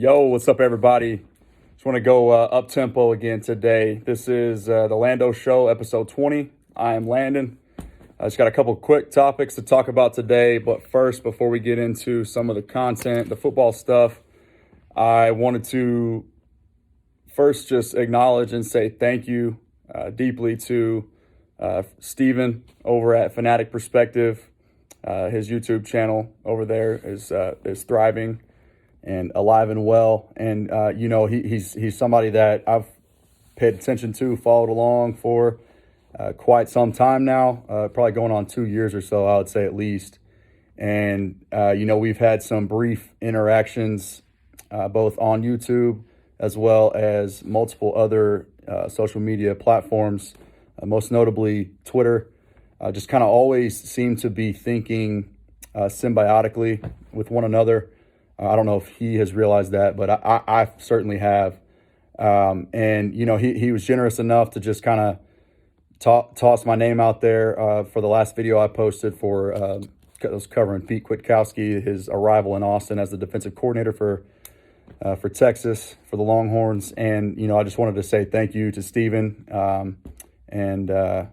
Yo, what's up, everybody? Just want to go up tempo again today. This is the Lando Show, episode 20. I am Landon. I just got a couple quick topics to talk about today. But first, before we get into some of the content, the football stuff, I wanted to first just acknowledge and say thank you deeply to Steven over at Fanatic Perspective. His YouTube channel over there is thriving and alive and well. And, he's somebody that I've paid attention to, followed along for quite some time now, probably going on 2 years or so, I would say at least. And, we've had some brief interactions both on YouTube as well as multiple other social media platforms, most notably Twitter. Just kind of always seem to be thinking symbiotically with one another. I don't know if he has realized that, but I certainly have. He was generous enough to just kind of toss my name out there for the last video I posted for I was covering Pete Kwiatkowski, his arrival in Austin as the defensive coordinator for Texas, for the Longhorns. And, I just wanted to say thank you to Steven. It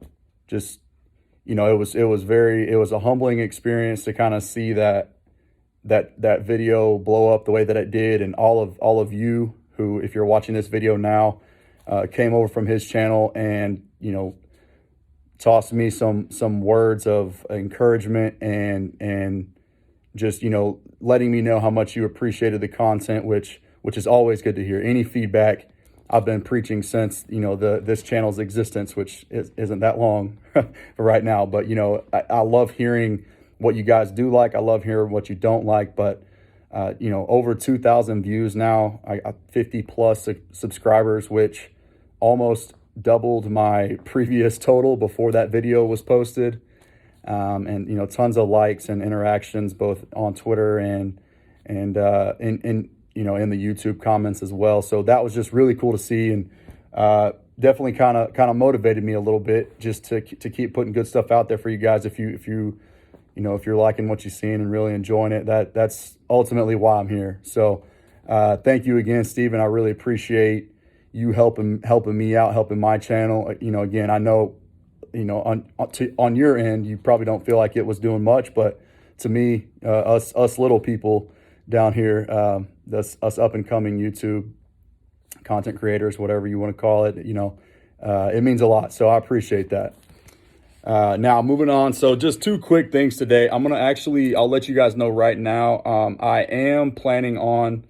was a humbling experience to kind of see that video blow up the way that it did, and all of you who, if you're watching this video now, came over from his channel and tossed me some words of encouragement and just letting me know how much you appreciated the content, which is always good to hear. Any feedback. I've been preaching since this channel's existence, which isn't that long for right now. But I love hearing what you guys do like. I love hearing what you don't like. But over 2,000 views now. I got 50 plus subscribers, which almost doubled my previous total before that video was posted. And tons of likes and interactions both on Twitter and in the YouTube comments as well. So that was just really cool to see, and definitely kind of motivated me a little bit just to keep putting good stuff out there for you guys. If you're liking what you're seeing and really enjoying it, that's ultimately why I'm here. So thank you again, Steven. I really appreciate you helping me out, helping my channel. Again, I know on your end you probably don't feel like it was doing much, but to me, us little people down here, us up and coming YouTube content creators, whatever you want to call it, it means a lot. So I appreciate that. Now moving on. So just two quick things today. I'll let you guys know right now. I am planning on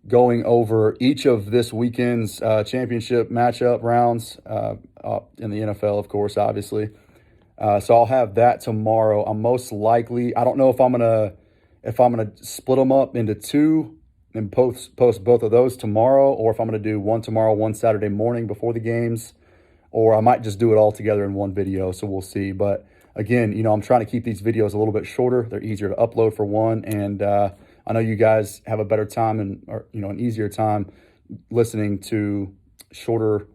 going over each of this weekend's championship matchup rounds in the NFL, of course, obviously. So I'll have that tomorrow. I'm most likely, I don't know if I'm gonna split them up into two and post both of those tomorrow, or if I'm going to do one tomorrow, one Saturday morning before the games, or I might just do it all together in one video. So we'll see. But again, I'm trying to keep these videos a little bit shorter. They're easier to upload for one. And I know you guys have a better time an easier time listening to shorter,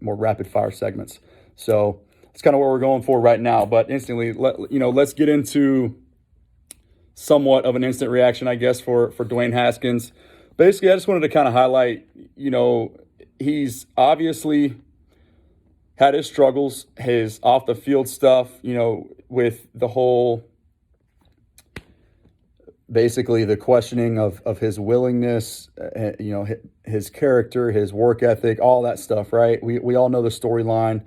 more rapid fire segments. So that's kind of what we're going for right now. But instantly, let's get into somewhat of an instant reaction, I guess, for Dwayne Haskins. Basically, I just wanted to kind of highlight, he's obviously had his struggles, his off the field stuff, with the whole, basically the questioning of his willingness, his character, his work ethic, all that stuff, right? We all know the storyline.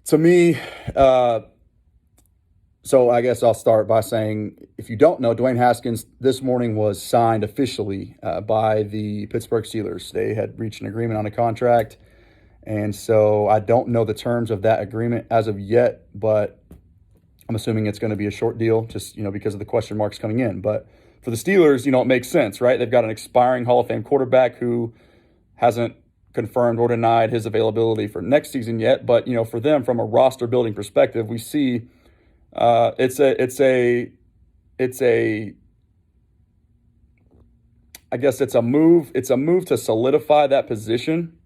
To me, so I guess I'll start by saying, if you don't know, Dwayne Haskins this morning was signed officially by the Pittsburgh Steelers. They had reached an agreement on a contract, and so I don't know the terms of that agreement as of yet, but I'm assuming it's going to be a short deal just, because of the question marks coming in. But for the Steelers, it makes sense, right? They've got an expiring Hall of Fame quarterback who hasn't confirmed or denied his availability for next season yet. But, for them, from a roster building perspective, we see it's a move to solidify that position,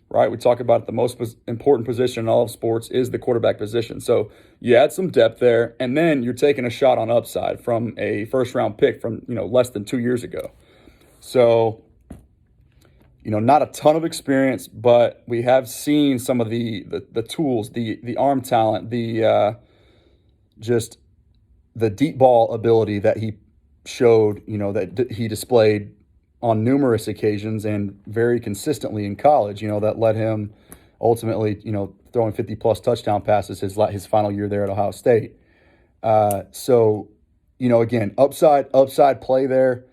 right? We talk about the most important position in all of sports is the quarterback position. So you add some depth there, and then you're taking a shot on upside from a first round pick from, less than 2 years ago. So, not a ton of experience, but we have seen some of the tools, the arm talent, just the deep ball ability that he showed, that he displayed on numerous occasions and very consistently in college, that led him ultimately, throwing 50-plus touchdown passes his final year there at Ohio State. So, again, upside play there,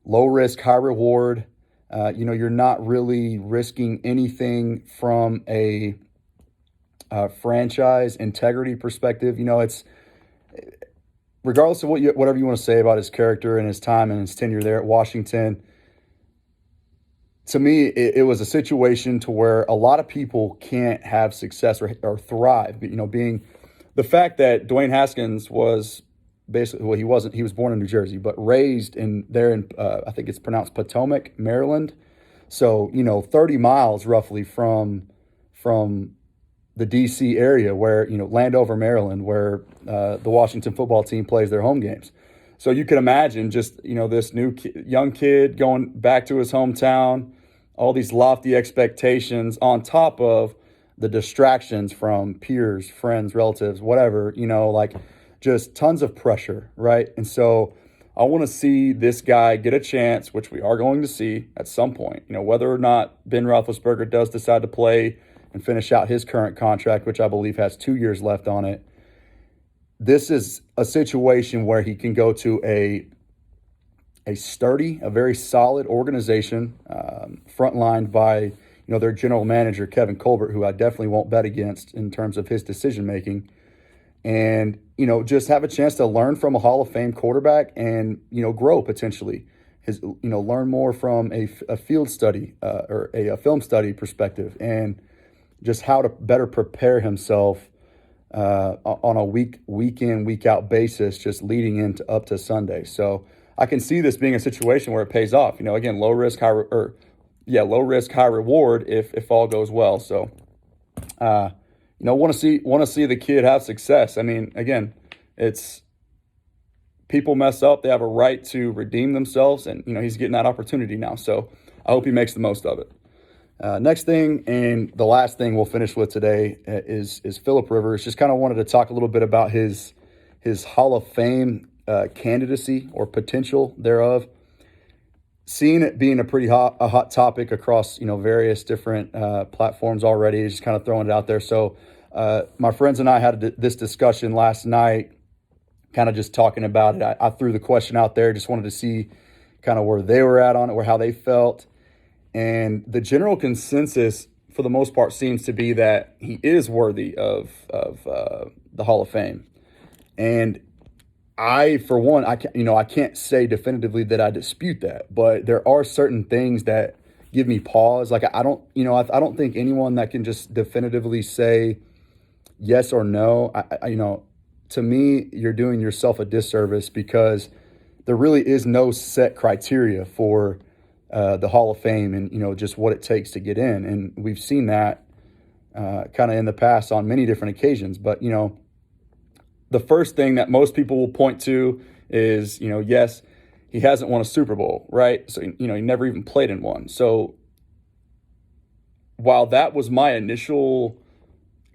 low risk, high reward. You're not really risking anything from a franchise integrity perspective. It's regardless of whatever you want to say about his character and his time and his tenure there at Washington. To me, it was a situation to where a lot of people can't have success or thrive. Being the fact that Dwayne Haskins was basically, well, he was born in New Jersey, but raised in I think it's pronounced Potomac, Maryland. So, 30 miles roughly from the D.C. area where, Landover, Maryland, where the Washington football team plays their home games. So you can imagine just, this young kid going back to his hometown, all these lofty expectations on top of the distractions from peers, friends, relatives, whatever, just tons of pressure, right? And so I want to see this guy get a chance, which we are going to see at some point, whether or not Ben Roethlisberger does decide to play and finish out his current contract, which I believe has 2 years left on it. This is a situation where he can go to a sturdy, a very solid organization, frontlined by, their general manager, Kevin Colbert, who I definitely won't bet against in terms of his decision-making. And, just have a chance to learn from a Hall of Fame quarterback and, grow potentially. Learn more from a field study or a film study perspective, and just how to better prepare himself on a week in, week out basis, just leading up to Sunday. So I can see this being a situation where it pays off. Again, low risk, high reward if all goes well. So, want to see the kid have success. I mean, again, it's people mess up; they have a right to redeem themselves, and he's getting that opportunity now. So I hope he makes the most of it. Next thing, and the last thing we'll finish with today is Phillip Rivers. Just kind of wanted to talk a little bit about his Hall of Fame candidacy or potential thereof. Seeing it being a hot topic across various different platforms already, just kind of throwing it out there. So my friends and I had this discussion last night, kind of just talking about it. I threw the question out there, just wanted to see kind of where they were at on it, or how they felt. And the general consensus, for the most part, seems to be that he is worthy of the Hall of Fame. And I, for one, I can't say definitively that I dispute that, but there are certain things that give me pause. Like I don't think anyone that can just definitively say yes or no. To me, you're doing yourself a disservice, because there really is no set criteria for the Hall of Fame and, just what it takes to get in. And we've seen that kind of in the past on many different occasions. But, the first thing that most people will point to is, yes, he hasn't won a Super Bowl, right? So, he never even played in one. So while that was my initial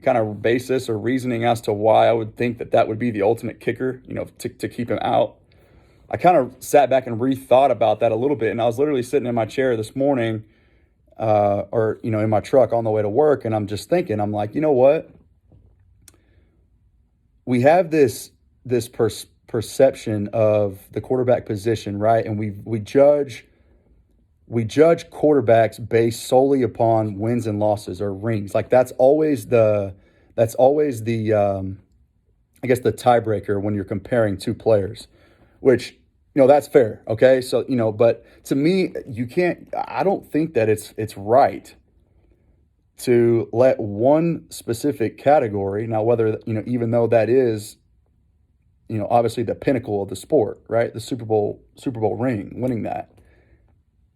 kind of basis or reasoning as to why I would think that would be the ultimate kicker, to keep him out, I kind of sat back and rethought about that a little bit. And I was literally sitting in my chair this morning in my truck on the way to work. And I'm just thinking, I'm like, you know what? We have this perception of the quarterback position, right? And we judge quarterbacks based solely upon wins and losses or rings. Like that's always the I guess the tiebreaker when you're comparing two players, which, that's fair. Okay. So, but to me, I don't think that it's right to let one specific category, now whether, even though that is, obviously the pinnacle of the sport, right? The Super Bowl ring, winning that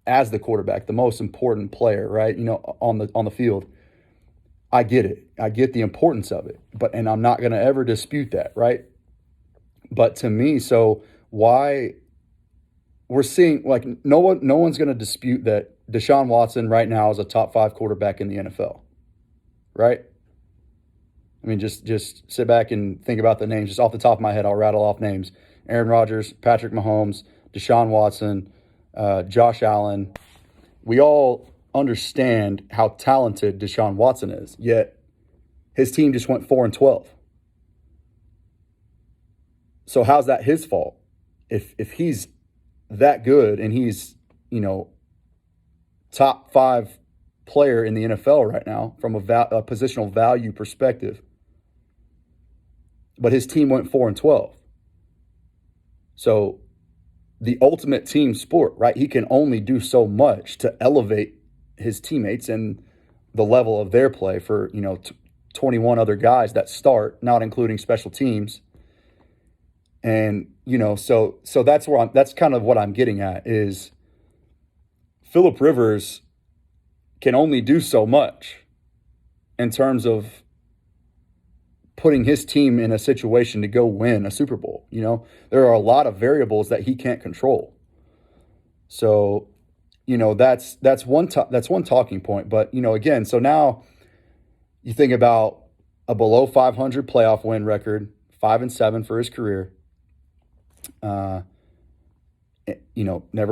as the quarterback, the most important player, right? On the field. I get it. I get the importance of it, and I'm not going to ever dispute that, right? But to me, so why we're seeing, like, no one's going to dispute that Deshaun Watson right now is a top 5 quarterback in the NFL, right? I mean, just sit back and think about the names. Just off the top of my head, I'll rattle off names: Aaron Rodgers, Patrick Mahomes, Deshaun Watson, Josh Allen. We all understand how talented Deshaun Watson is, yet his team just went 4-12. So how's that his fault? If he's that good and he's, top 5 player in the NFL right now from a positional value perspective, but his team went 4-12. So the ultimate team sport, right? He can only do so much to elevate his teammates and the level of their play for, 21 other guys that start, not including special teams. And, so that's kind of what I'm getting at is Phillip Rivers can only do so much in terms of putting his team in a situation to go win a Super Bowl. There are a lot of variables that he can't control. So, that's one talking point. But, again, so now you think about a below 500 playoff win record, 5-7 for his career. Never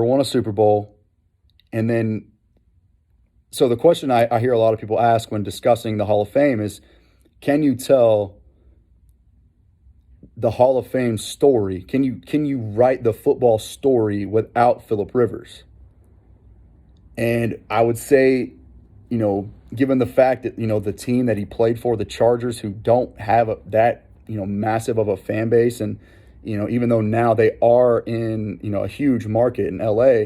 won a Super Bowl. And then, so the question I hear a lot of people ask when discussing the Hall of Fame is, can you tell the Hall of Fame story? Can you write the football story without Phillip Rivers? And I would say, given the fact that, the team that he played for, the Chargers, who don't have that massive of a fan base, and, even though now they are in, a huge market in LA,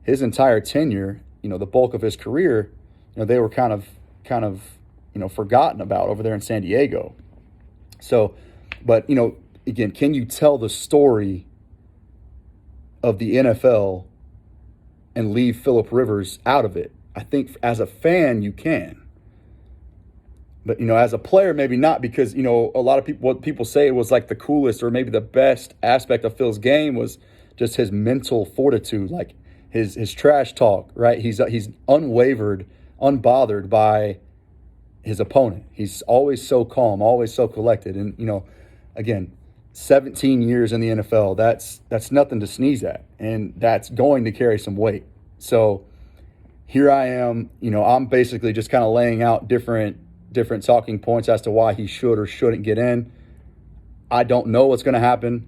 his entire tenure, the bulk of his career, they were kind of, forgotten about over there in San Diego. So, but, again, can you tell the story of the NFL and leave Phillip Rivers out of it? I think as a fan, you can. But, as a player, maybe not, because, a lot of people, what people say was like the coolest or maybe the best aspect of Phil's game was just his mental fortitude, like his trash talk, right? He's unwavered, unbothered by his opponent. He's always so calm, always so collected. And, again, 17 years in the NFL, that's nothing to sneeze at. And that's going to carry some weight. So here I am, I'm basically just kind of laying out different talking points as to why he should or shouldn't get in. I don't know what's going to happen.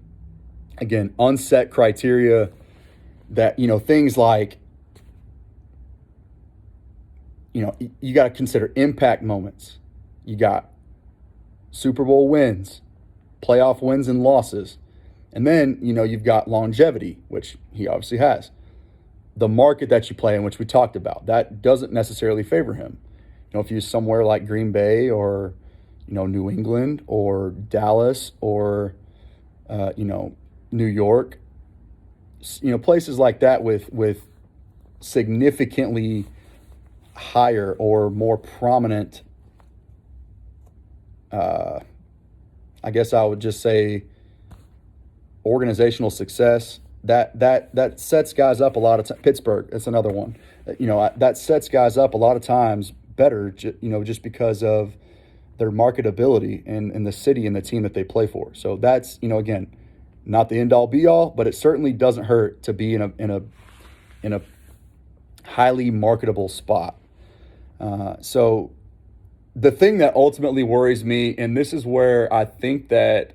Again, unset criteria that, things like, you got to consider impact moments. You got Super Bowl wins, playoff wins and losses. And then, you've got longevity, which he obviously has. The market that you play in, which we talked about, that doesn't necessarily favor him. If you're somewhere like Green Bay or, New England or Dallas or, New York, places like that with significantly higher or more prominent, I guess I would just say organizational success, that sets guys up a lot of times. Pittsburgh, that's another one. That sets guys up a lot of times better, just because of their marketability in the city and the team that they play for. So that's, again, not the end all be all, but it certainly doesn't hurt to be in a highly marketable spot. So the thing that ultimately worries me, and this is where I think that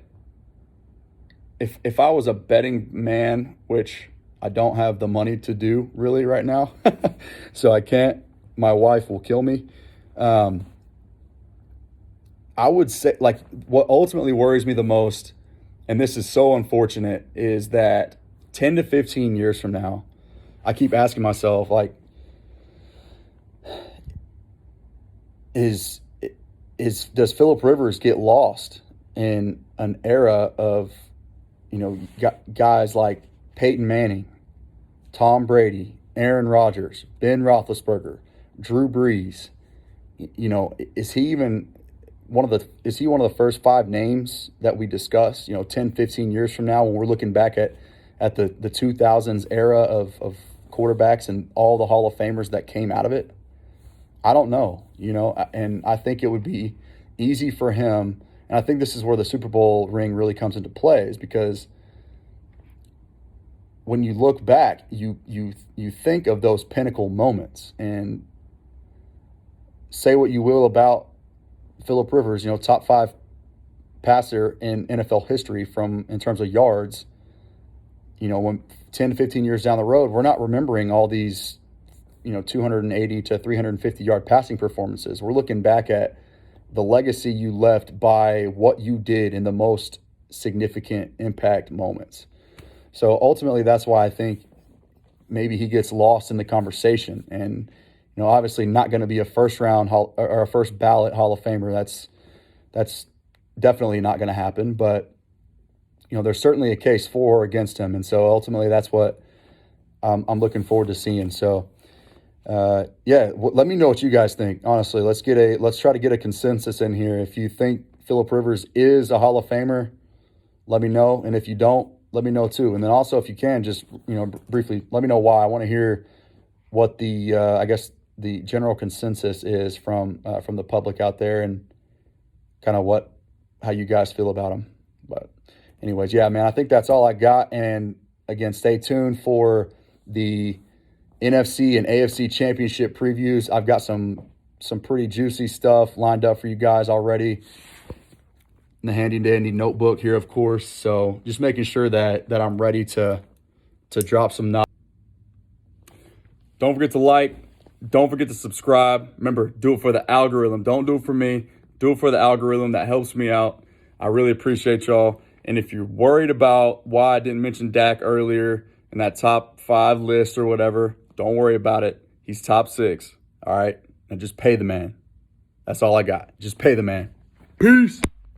if I was a betting man, which I don't have the money to do really right now, so I can't, my wife will kill me. I would say, like, what ultimately worries me the most, and this is so unfortunate, is that 10 to 15 years from now, I keep asking myself, like, does Phillip Rivers get lost in an era of, guys like Peyton Manning, Tom Brady, Aaron Rodgers, Ben Roethlisberger, Drew Brees? Is he one of the first 5 names that we discuss, 10, 15 years from now when we're looking back at at the 2000s era of quarterbacks and all the Hall of Famers that came out of it? I don't know, and I think it would be easy for him. And I think this is where the Super Bowl ring really comes into play, is because when you look back, you think of those pinnacle moments, and say what you will about Phillip Rivers, top 5 passer in NFL history in terms of yards. When 10, 15 years down the road, we're not remembering all these, 280 to 350 yard passing performances. We're looking back at the legacy you left by what you did in the most significant impact moments. So ultimately, that's why I think maybe he gets lost in the conversation. And, obviously not going to be a first round or a first ballot Hall of Famer. That's definitely not going to happen. But, there's certainly a case for or against him. And so ultimately, that's what I'm looking forward to seeing. So, let me know what you guys think. Honestly, let's try to get a consensus in here. If you think Phillip Rivers is a Hall of Famer, let me know. And if you don't, let me know too. And then also, if you can, just briefly let me know why. I want to hear what the general consensus is from the public out there, and kind of how you guys feel about him. But anyways, yeah, man, I think that's all I got. And again, stay tuned for the NFC and AFC championship previews. I've got some pretty juicy stuff lined up for you guys already in the handy dandy notebook here, of course. So just making sure that I'm ready to drop some knowledge. Don't forget to like. Don't forget to subscribe. Remember, do it for the algorithm. Don't do it for me. Do it for the algorithm. That helps me out. I really appreciate y'all. And if you're worried about why I didn't mention Dak earlier in that top 5 list or whatever, don't worry about it. He's top 6. All right? And just pay the man. That's all I got. Just pay the man. Peace.